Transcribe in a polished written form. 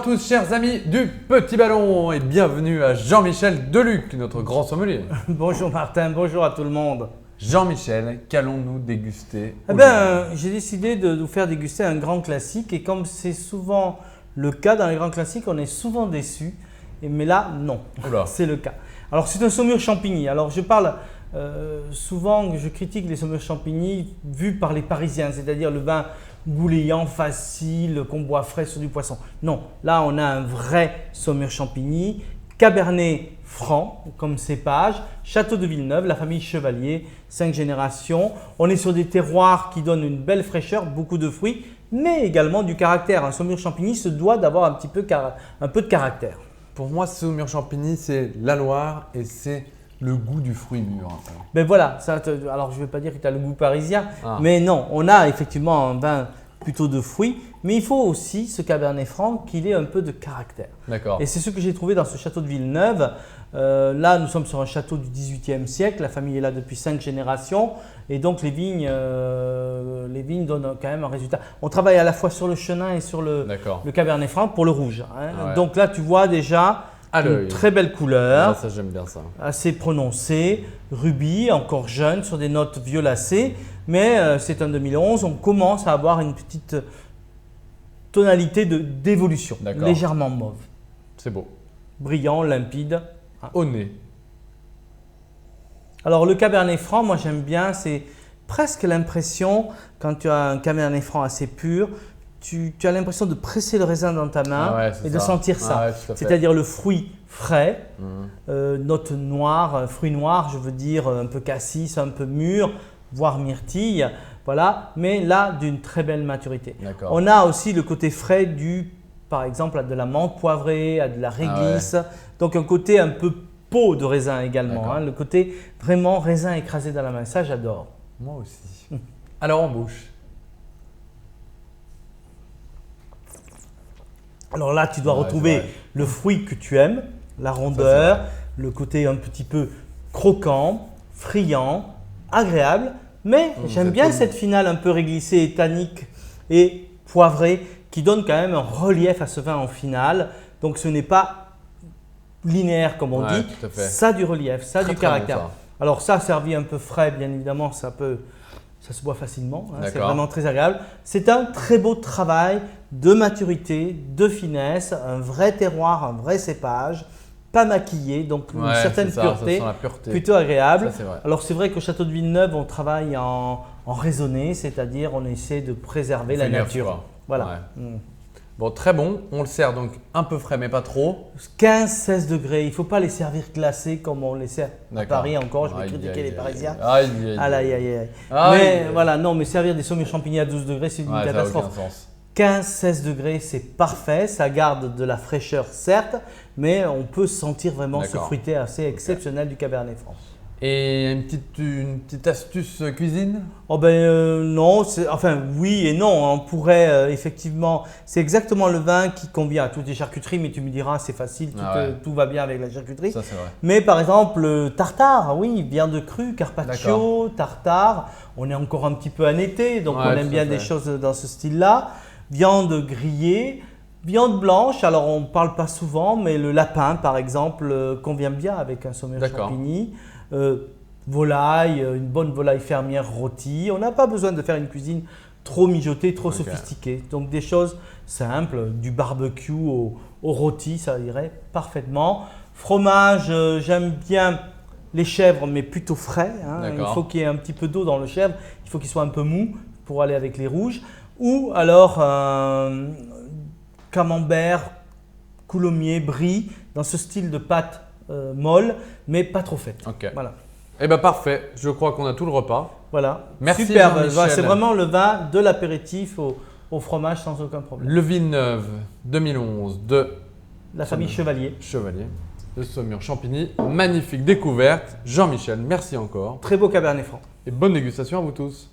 Bonjour à tous chers amis du Petit Ballon et bienvenue à Jean-Michel Deluc, notre grand sommelier. Bonjour Martin, bonjour à tout le monde. Jean-Michel, qu'allons-nous déguster J'ai décidé de vous faire déguster un grand classique et comme c'est souvent le cas dans les grands classiques, on est souvent déçus. Mais là, non, c'est le cas. Alors c'est un saumur champigny. Alors je parle souvent, je critique les saumures champigny vus par les Parisiens, c'est-à-dire le vin goulayant, facile, qu'on boit frais sur du poisson. Non, là on a un vrai saumur champigny, Cabernet Franc comme cépage, Château de Villeneuve, la famille Chevalier, 5 générations. On est sur des terroirs qui donnent une belle fraîcheur, beaucoup de fruits, mais également du caractère. Un saumur champigny se doit d'avoir un peu de caractère. Pour moi, ce saumur champigny, c'est la Loire et c'est le goût du fruit mûr. Ben voilà, alors je ne vais pas dire que tu as le goût parisien, mais non, on a effectivement un vin plutôt de fruits, mais il faut aussi, ce Cabernet Franc, qu'il ait un peu de caractère. D'accord. Et c'est ce que j'ai trouvé dans ce château de Villeneuve. Là, nous sommes sur un château du XVIIIe siècle, la famille est là depuis 5 générations, et donc les vignes donnent quand même un résultat. On travaille à la fois sur le chenin et sur le Cabernet Franc pour le rouge. Ouais. Donc là, tu vois déjà une très belle couleur, ça j'aime bien ça. Assez prononcée, rubis, encore jeune, sur des notes violacées, mais c'est un 2011, on commence à avoir une petite tonalité d'évolution, légèrement mauve. C'est beau. Brillant, limpide. Au nez. Alors le Cabernet Franc, moi j'aime bien, c'est presque l'impression, quand tu as un Cabernet Franc assez pur, tu as l'impression de presser le raisin dans ta main et de sentir ça. C'est-à-dire le fruit frais, note noire, fruit noir, je veux dire un peu cassis, un peu mûr, voire myrtille, voilà, mais là d'une très belle maturité. On a aussi le côté frais par exemple, de la menthe poivrée, à de la réglisse, donc un côté un peu peau de raisin également, le côté vraiment raisin écrasé dans la main, ça j'adore. Moi aussi. Alors en bouche. Alors là, tu dois retrouver le fruit que tu aimes, la rondeur, le côté un petit peu croquant, friand, agréable. Mais j'aime bien cette finale un peu réglissée, tannique et poivrée qui donne quand même un relief à ce vin en finale. Donc ce n'est pas linéaire comme on dit, ça a du relief, ça a du caractère. Bon, ça. Alors ça, servi un peu frais, bien évidemment, ça se boit facilement, c'est vraiment très agréable. C'est un très beau travail de maturité, de finesse, un vrai terroir, un vrai cépage, pas maquillé, donc une certaine pureté, plutôt agréable. Alors c'est vrai qu'au château de Villeneuve, on travaille en raisonné, c'est-à-dire on essaie de préserver la nature. Voilà. Bon, très bon, on le sert donc un peu frais mais pas trop. 15-16 degrés, il ne faut pas les servir glacés comme on les sert à Paris encore, je vais critiquer les Parisiens. Mais voilà, non, mais servir des saumures champigny à 12 degrés, c'est une catastrophe. 15-16 degrés, c'est parfait, ça garde de la fraîcheur certes, mais on peut sentir vraiment ce fruité assez exceptionnel du Cabernet Franc. Et une petite astuce cuisine? Non, enfin oui et non, on pourrait effectivement, c'est exactement le vin qui convient à toutes les charcuteries, mais tu me diras c'est facile, tout va bien avec la charcuterie. Ça, c'est vrai. Mais par exemple, tartare, oui, viande crue, carpaccio, tartare, on est encore un petit peu en été, donc on aime bien des choses dans ce style-là. Viande grillée, viande blanche, alors on ne parle pas souvent, mais le lapin par exemple convient bien avec un saumur champigny. Volaille, une bonne volaille fermière rôtie. On n'a pas besoin de faire une cuisine trop mijotée, trop sophistiquée. Donc des choses simples, du barbecue au rôti, ça irait parfaitement. Fromage, j'aime bien les chèvres, mais plutôt frais. Il faut qu'il y ait un petit peu d'eau dans le chèvre. Il faut qu'il soit un peu mou pour aller avec les rouges. Ou alors camembert, coulommiers, brie, dans ce style de pâte molle, mais pas trop faite. Voilà. Eh bien parfait, je crois qu'on a tout le repas. Voilà, merci super. C'est vraiment le vin de l'apéritif au fromage sans aucun problème. Le Villeneuve 2011 de la famille Chevalier. De saumur champigny, magnifique découverte. Jean-Michel, merci encore. Très beau Cabernet Franc. Et bonne dégustation à vous tous.